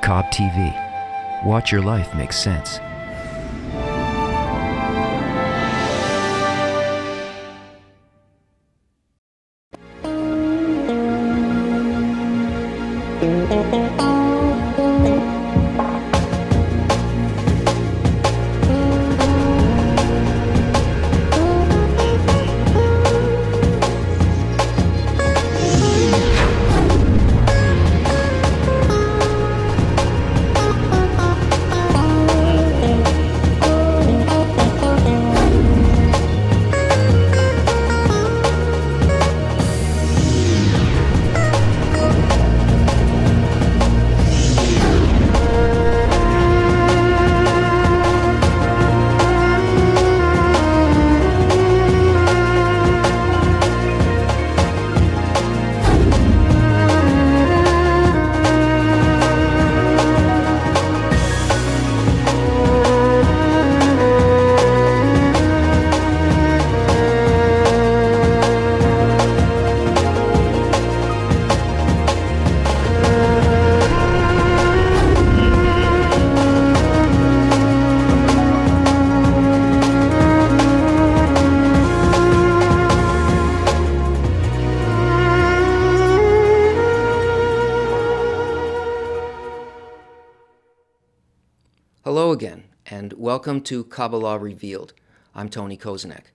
Cobb TV. Watch your life make sense. Hello again, and welcome to Kabbalah Revealed. I'm Tony Kosinec.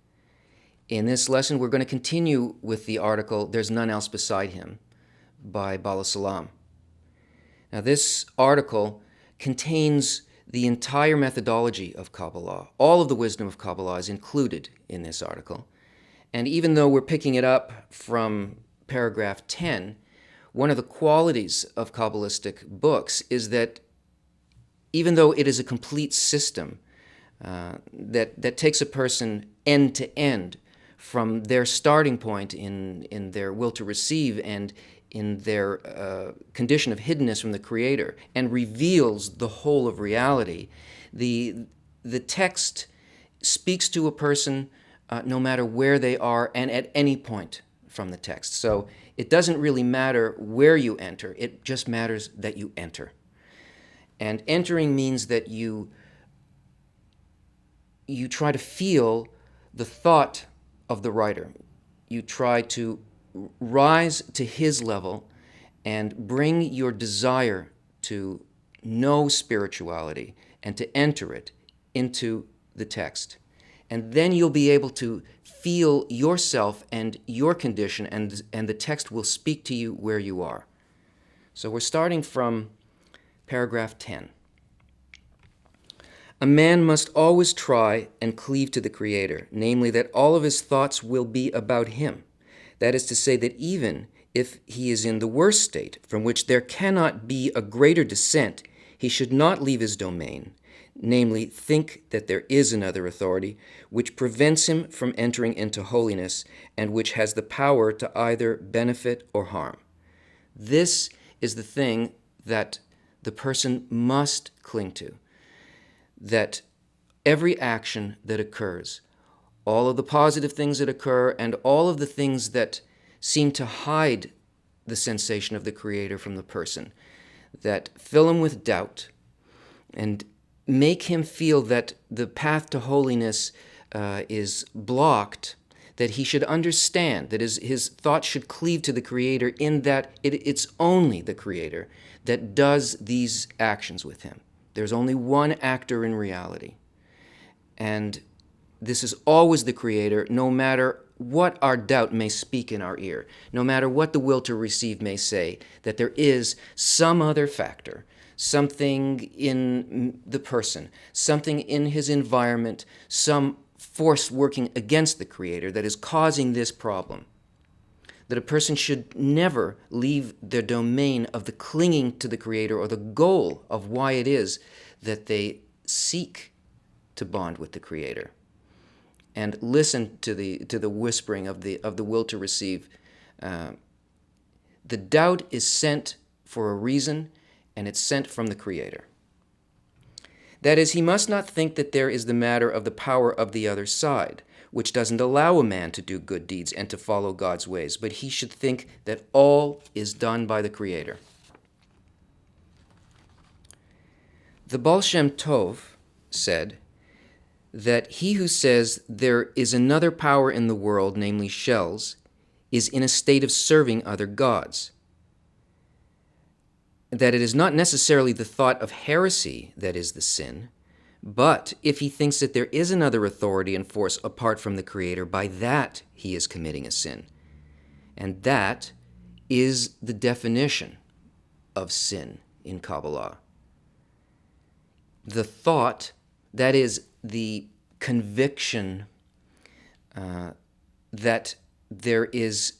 In this lesson, we're going to continue with the article, There's None Else Beside Him, by Bala Salam. Now, this article contains the entire methodology of Kabbalah. All of the wisdom of Kabbalah is included in this article. And even though we're picking it up from paragraph 10, one of the qualities of Kabbalistic books is that even though it is a complete system that takes a person end to end from their starting point in their will to receive and in their condition of hiddenness from the Creator and reveals the whole of reality, the text speaks to a person no matter where they are and at any point from the text. So it doesn't really matter where you enter, it just matters that you enter. And entering means that you try to feel the thought of the writer. You try to rise to his level and bring your desire to know spirituality and to enter it into the text. And then you'll be able to feel yourself and your condition, and the text will speak to you where you are. So we're starting from Paragraph 10. A man must always try and cleave to the Creator, namely that all of his thoughts will be about him. That is to say that even if he is in the worst state, from which there cannot be a greater descent, he should not leave his domain, namely think that there is another authority, which prevents him from entering into holiness and which has the power to either benefit or harm. This is the thing that the person must cling to, that every action that occurs, all of the positive things that occur and all of the things that seem to hide the sensation of the Creator from the person, that fill him with doubt and make him feel that the path to holiness is blocked, that he should understand that his thoughts should cleave to the Creator in that it's only the Creator that does these actions with him. There's only one actor in reality. And this is always the Creator, no matter what our doubt may speak in our ear, no matter what the will to receive may say, that there is some other factor, something in the person, something in his environment, some force working against the Creator that is causing this problem. That a person should never leave their domain of the clinging to the Creator or the goal of why it is that they seek to bond with the Creator, and listen to the whispering of the will to receive. The doubt is sent for a reason, and it's sent from the Creator. That is, he must not think that there is the matter of the power of the other side, which doesn't allow a man to do good deeds and to follow God's ways, but he should think that all is done by the Creator. The Baal Shem Tov said that he who says there is another power in the world, namely shells, is in a state of serving other gods. That it is not necessarily the thought of heresy that is the sin, but if he thinks that there is another authority and force apart from the Creator, by that he is committing a sin. And that is the definition of sin in Kabbalah. The thought, that is the conviction that there is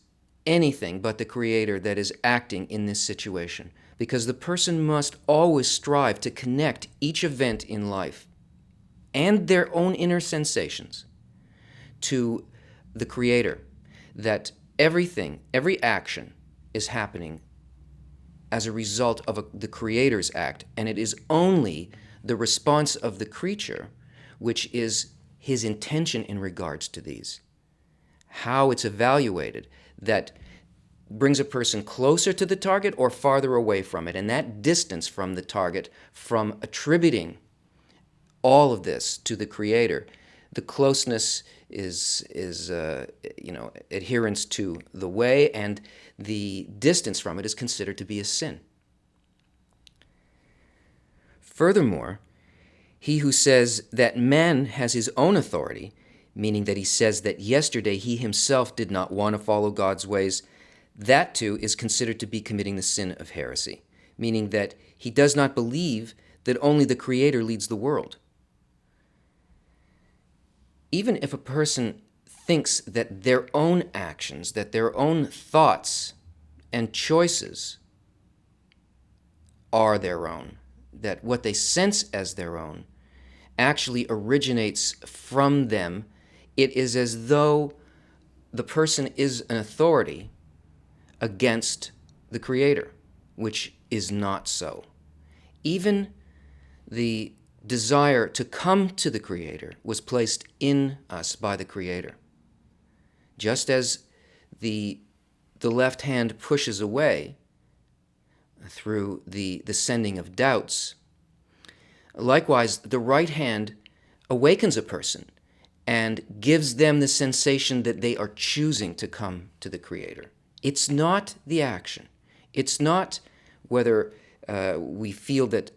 anything but the Creator that is acting in this situation. Because the person must always strive to connect each event in life and their own inner sensations to the Creator. That everything, every action is happening as a result of the Creator's act, and it is only the response of the creature which is his intention in regards to these. How it's evaluated, that brings a person closer to the target or farther away from it. And that distance from the target, from attributing all of this to the Creator, the closeness is adherence to the way, and the distance from it is considered to be a sin. Furthermore, he who says that man has his own authority, meaning that he says that yesterday he himself did not want to follow God's ways, that too is considered to be committing the sin of heresy, meaning that he does not believe that only the Creator leads the world. Even if a person thinks that their own actions, that their own thoughts and choices are their own, that what they sense as their own actually originates from them, it is as though the person is an authority against the Creator, which is not so. Even the desire to come to the Creator was placed in us by the Creator. Just as the left hand pushes away through the sending of doubts, likewise the right hand awakens a person and gives them the sensation that they are choosing to come to the Creator. It's not the action. It's not whether we feel that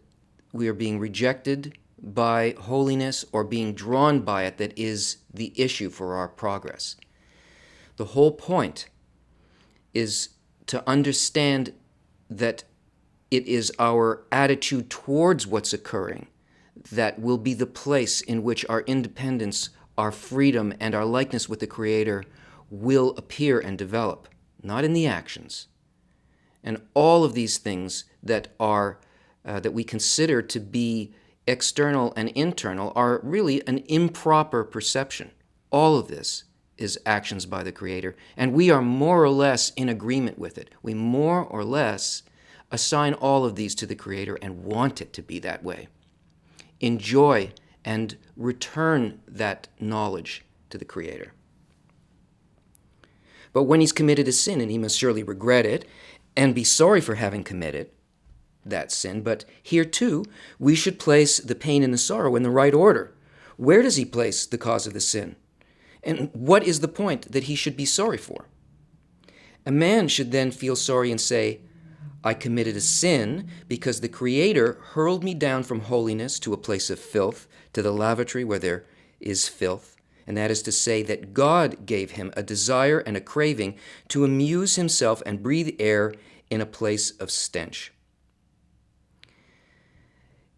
we are being rejected by holiness or being drawn by it that is the issue for our progress. The whole point is to understand that it is our attitude towards what's occurring that will be the place in which our independence, our freedom, and our likeness with the Creator will appear and develop, not in the actions. And all of these things that are that we consider to be external and internal are really an improper perception. All of this is actions by the Creator, and we are more or less in agreement with it. We more or less assign all of these to the Creator and want it to be that way. Enjoy and return that knowledge to the Creator. But when he's committed a sin, and he must surely regret it and be sorry for having committed that sin, but here too, we should place the pain and the sorrow in the right order. Where does he place the cause of the sin? And what is the point that he should be sorry for? A man should then feel sorry and say, I committed a sin because the Creator hurled me down from holiness to a place of filth, to the lavatory where there is filth. And that is to say that God gave him a desire and a craving to amuse himself and breathe air in a place of stench.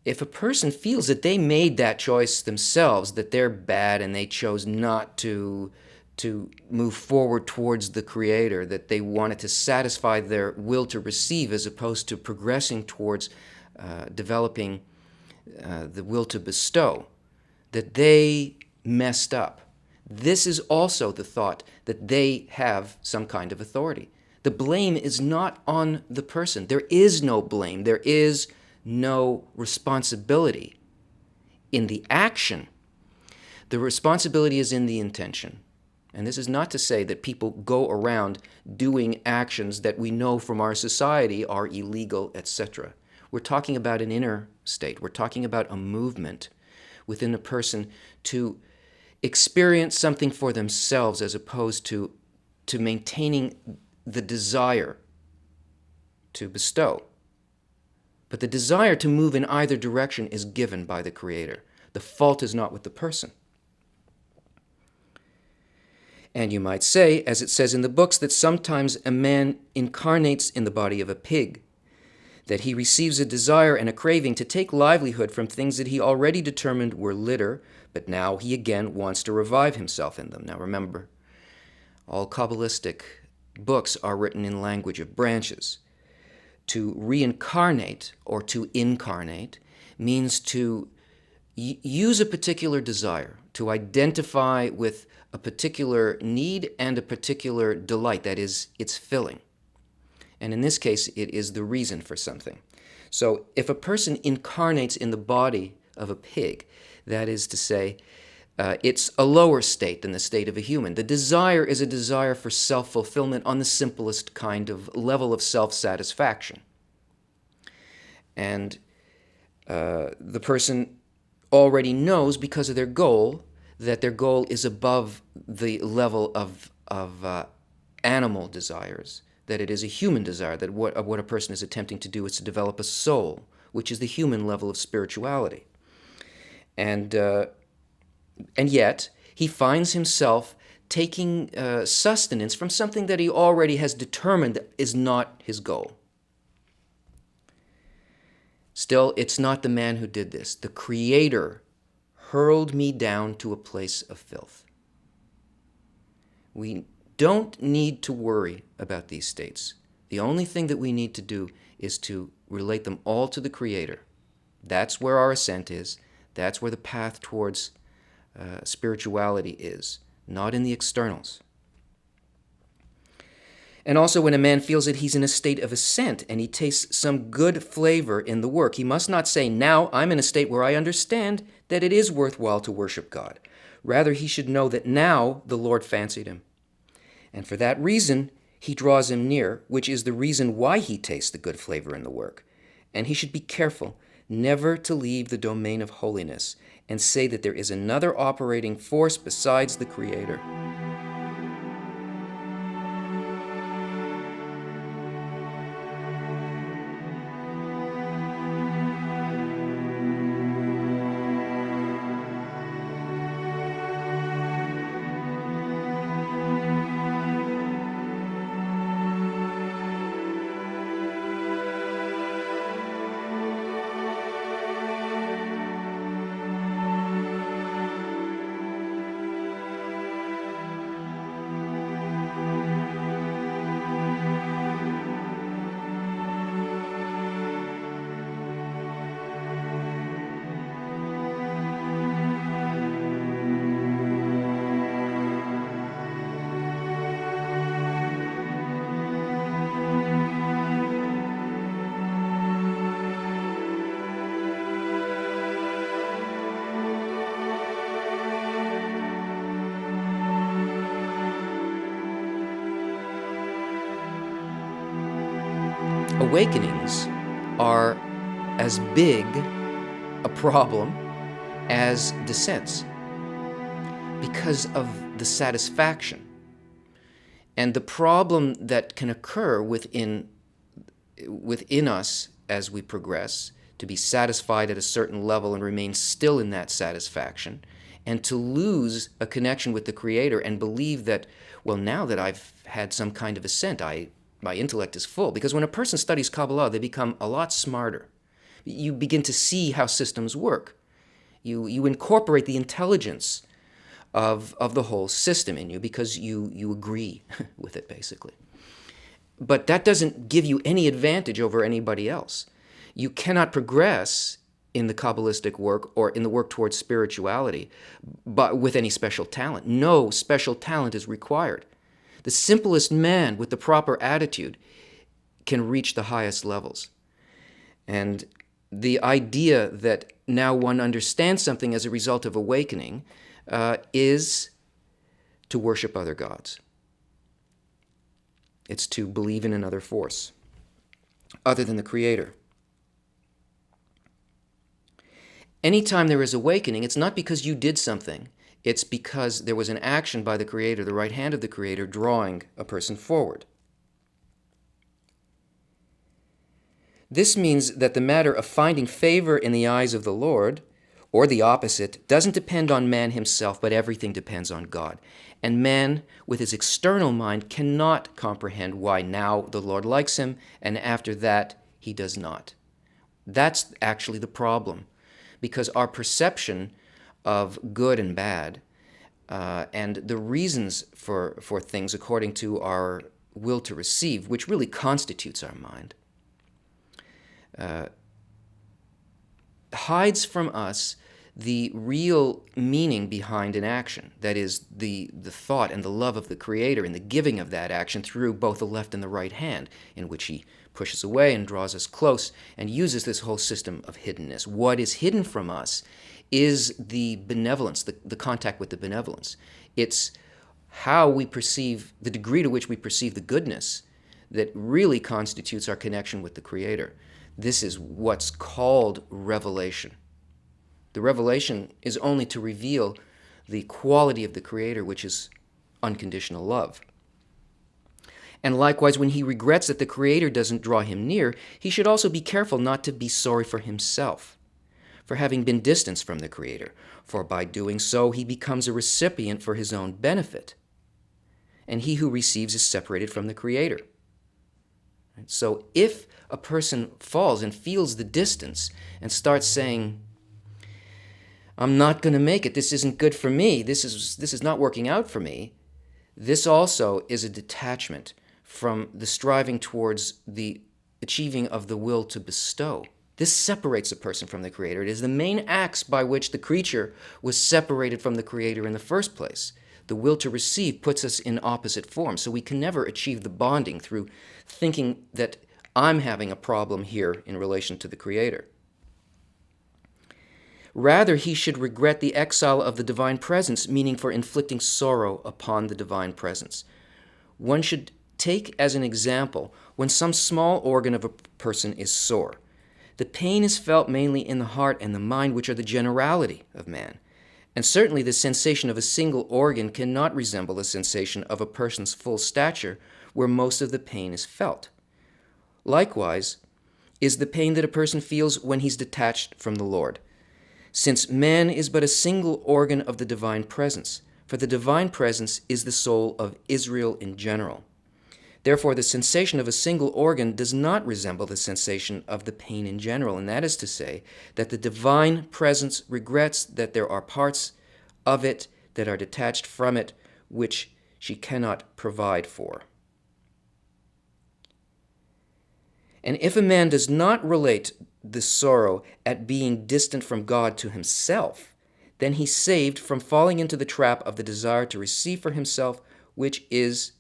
If a person feels that they made that choice themselves, that they're bad and they chose not to move forward towards the Creator, that they wanted to satisfy their will to receive as opposed to progressing towards developing the will to bestow, that they messed up. This is also the thought that they have some kind of authority. The blame is not on the person. There is no blame. There is no responsibility in the action. The responsibility is in the intention. And this is not to say that people go around doing actions that we know from our society are illegal, etc. We're talking about an inner state. We're talking about a movement within a person to experience something for themselves as opposed to maintaining the desire to bestow. But the desire to move in either direction is given by the Creator. The fault is not with the person. And you might say, as it says in the books, that sometimes a man incarnates in the body of a pig, that he receives a desire and a craving to take livelihood from things that he already determined were litter, but now he again wants to revive himself in them. Now remember, all Kabbalistic books are written in language of branches. To reincarnate or to incarnate means to use a particular desire, to identify with a particular need and a particular delight, that is, its filling. And in this case, it is the reason for something. So if a person incarnates in the body of a pig, that is to say, it's a lower state than the state of a human. The desire is a desire for self-fulfillment on the simplest kind of level of self-satisfaction. And the person already knows, because of their goal, that their goal is above the level of animal desires, that it is a human desire, that what a person is attempting to do is to develop a soul, which is the human level of spirituality. And yet, he finds himself taking sustenance from something that he already has determined is not his goal. Still, it's not the man who did this. The Creator hurled me down to a place of filth. We don't need to worry about these states. The only thing that we need to do is to relate them all to the Creator. That's where our ascent is. That's where the path towards spirituality is, not in the externals. And also, when a man feels that he's in a state of ascent and he tastes some good flavor in the work, he must not say, now I'm in a state where I understand that it is worthwhile to worship God. Rather, he should know that now the Lord fancied him. And for that reason, he draws him near, which is the reason why he tastes the good flavor in the work. And he should be careful never to leave the domain of holiness and say that there is another operating force besides the Creator. Awakenings are as big a problem as descents because of the satisfaction. And the problem that can occur within us as we progress, to be satisfied at a certain level and remain still in that satisfaction, and to lose a connection with the Creator and believe that, well, now that I've had some kind of ascent, my intellect is full. Because when a person studies Kabbalah, they become a lot smarter. You begin to see how systems work. You incorporate the intelligence of the whole system in you because you agree with it, basically. But that doesn't give you any advantage over anybody else. You cannot progress in the Kabbalistic work or in the work towards spirituality but with any special talent. No special talent is required. The simplest man with the proper attitude can reach the highest levels. And the idea that now one understands something as a result of awakening is to worship other gods. It's to believe in another force other than the Creator. Anytime there is awakening, it's not because you did something. It's because there was an action by the Creator, the right hand of the Creator, drawing a person forward. This means that the matter of finding favor in the eyes of the Lord, or the opposite, doesn't depend on man himself, but everything depends on God. And man, with his external mind, cannot comprehend why now the Lord likes him, and after that he does not. That's actually the problem, because our perception of good and bad and the reasons for things according to our will to receive, which really constitutes our mind, hides from us the real meaning behind an action. That is, the thought and the love of the Creator and the giving of that action through both the left and the right hand, in which He pushes away and draws us close and uses this whole system of hiddenness. What is hidden from us is the benevolence, the contact with the benevolence. It's how we perceive, the degree to which we perceive the goodness that really constitutes our connection with the Creator. This is what's called revelation. The revelation is only to reveal the quality of the Creator, which is unconditional love. And likewise, when he regrets that the Creator doesn't draw him near, he should also be careful not to be sorry for himself, for having been distanced from the Creator, for by doing so he becomes a recipient for his own benefit. And he who receives is separated from the Creator. So if a person falls and feels the distance and starts saying, I'm not going to make it, this isn't good for me, this is not working out for me, this also is a detachment from the striving towards the achieving of the will to bestow. This separates a person from the Creator. It is the main acts by which the creature was separated from the Creator in the first place. The will to receive puts us in opposite forms, so we can never achieve the bonding through thinking that I'm having a problem here in relation to the Creator. Rather, he should regret the exile of the divine presence, meaning for inflicting sorrow upon the divine presence. One should take as an example when some small organ of a person is sore. The pain is felt mainly in the heart and the mind, which are the generality of man. And certainly the sensation of a single organ cannot resemble the sensation of a person's full stature, where most of the pain is felt. Likewise is the pain that a person feels when he's detached from the Lord, since man is but a single organ of the divine presence, for the divine presence is the soul of Israel in general. Therefore, the sensation of a single organ does not resemble the sensation of the pain in general, and that is to say that the divine presence regrets that there are parts of it that are detached from it, which she cannot provide for. And if a man does not relate the sorrow at being distant from God to himself, then he's saved from falling into the trap of the desire to receive for himself, which is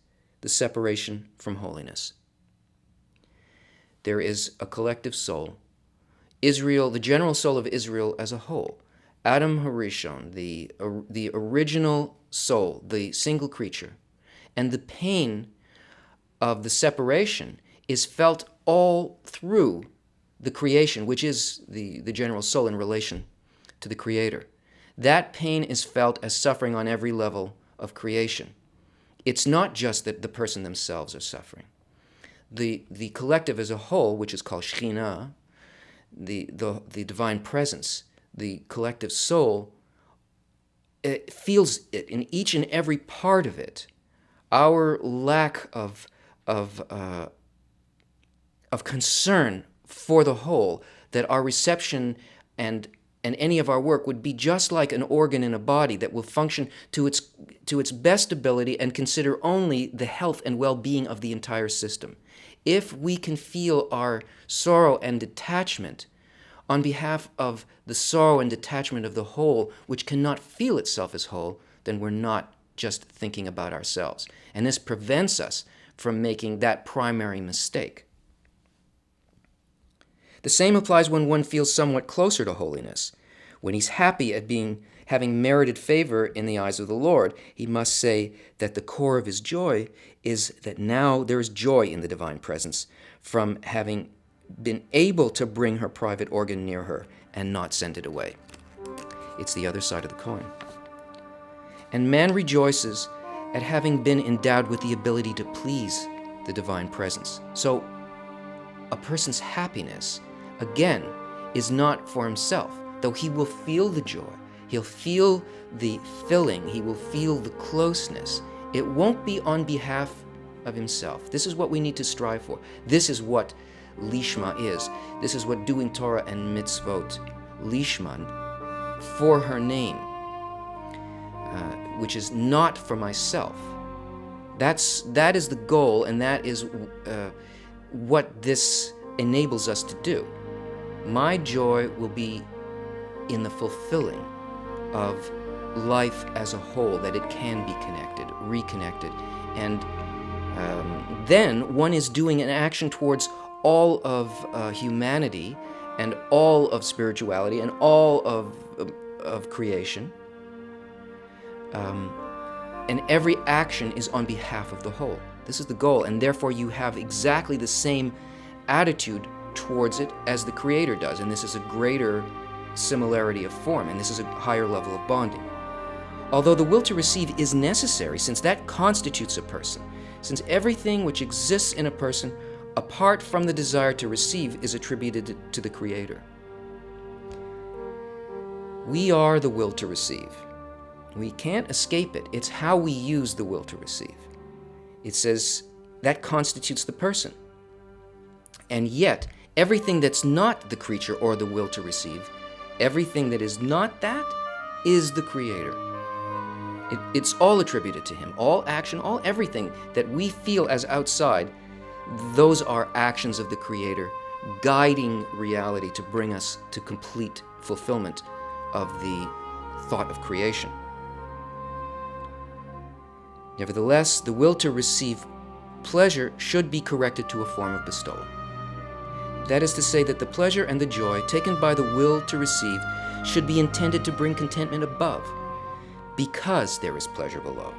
the separation from holiness. There is a collective soul, Israel, the general soul of Israel as a whole, Adam Harishon, the original soul, the single creature, and the pain of the separation is felt all through the creation, which is the general soul in relation to the Creator. That pain is felt as suffering on every level of creation. It's not just that the person themselves are suffering. The collective as a whole, which is called Shekhinah, the divine presence, the collective soul, it feels it in each and every part of it. Our lack of concern for the whole, that our reception and any of our work would be just like an organ in a body that will function to its best ability and consider only the health and well-being of the entire system. If we can feel our sorrow and detachment on behalf of the sorrow and detachment of the whole, which cannot feel itself as whole, then we're not just thinking about ourselves. And this prevents us from making that primary mistake. The same applies when one feels somewhat closer to holiness. When he's happy at having merited favor in the eyes of the Lord, he must say that the core of his joy is that now there is joy in the divine presence from having been able to bring her private organ near her and not send it away. It's the other side of the coin. And man rejoices at having been endowed with the ability to please the divine presence. So a person's happiness, again, is not for himself, though he will feel the joy, he'll feel the filling, he will feel the closeness. It won't be on behalf of himself. This is what we need to strive for. This is what Lishma is. This is what doing Torah and mitzvot, Lishma, for her name, which is not for myself. That is the goal, and that is what this enables us to do. My joy will be in the fulfilling of life as a whole, that it can be connected, reconnected. And then one is doing an action towards all of humanity and all of spirituality and all of creation. And every action is on behalf of the whole. This is the goal, and therefore you have exactly the same attitude towards it as the Creator does, and this is a greater similarity of form, and this is a higher level of bonding. Although the will to receive is necessary, since that constitutes a person, since everything which exists in a person, apart from the desire to receive, is attributed to the Creator. We are the will to receive. We can't escape it. It's how we use the will to receive. It says that constitutes the person. And yet, everything that's not the creature or the will to receive, everything that is not that, is the Creator. It's all attributed to Him. All action, all everything that we feel as outside, those are actions of the Creator, guiding reality to bring us to complete fulfillment of the thought of creation. Nevertheless, the will to receive pleasure should be corrected to a form of bestowal. That is to say that the pleasure and the joy taken by the will to receive should be intended to bring contentment above, because there is pleasure below.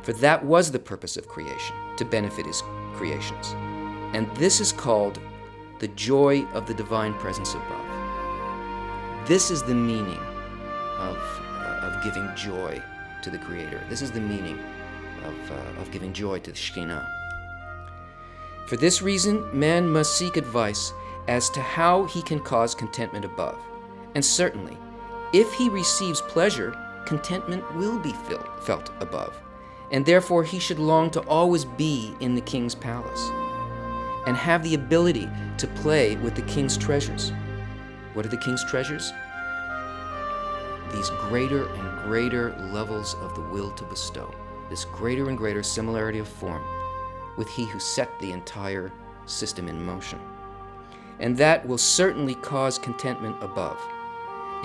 For that was the purpose of creation, to benefit His creations. And this is called the joy of the divine presence above. This is the meaning of giving joy to the Creator. This is the meaning of giving joy to the Shekhinah. For this reason, man must seek advice as to how he can cause contentment above. And certainly, if he receives pleasure, contentment will be felt above. And therefore, he should long to always be in the king's palace and have the ability to play with the king's treasures. What are the king's treasures? These greater and greater levels of the will to bestow. This greater and greater similarity of form with He who set the entire system in motion. And that will certainly cause contentment above.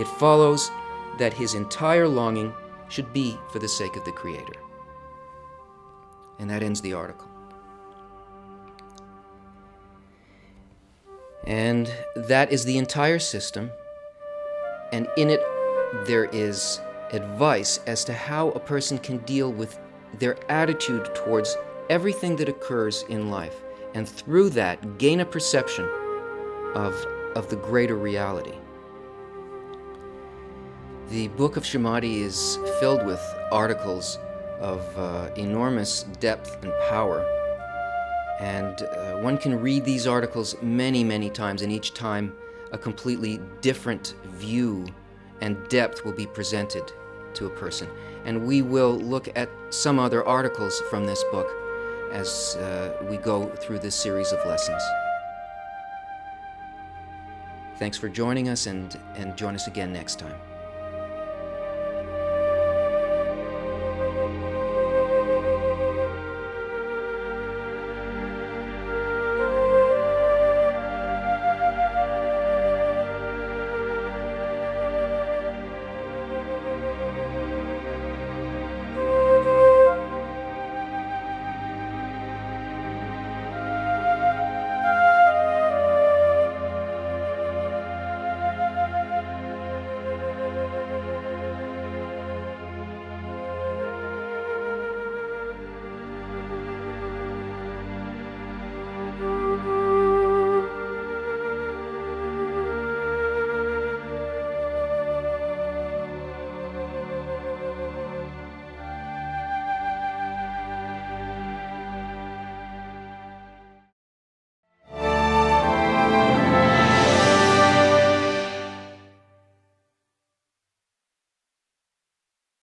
It follows that his entire longing should be for the sake of the Creator. And that ends the article. And that is the entire system, and in it there is advice as to how a person can deal with their attitude towards everything that occurs in life, and through that gain a perception of the greater reality. The book of Shemati is filled with articles of enormous depth and power, and one can read these articles many, many times, and each time a completely different view and depth will be presented to a person. And we will look at some other articles from this book as we go through this series of lessons. Thanks for joining us, and join us again next time.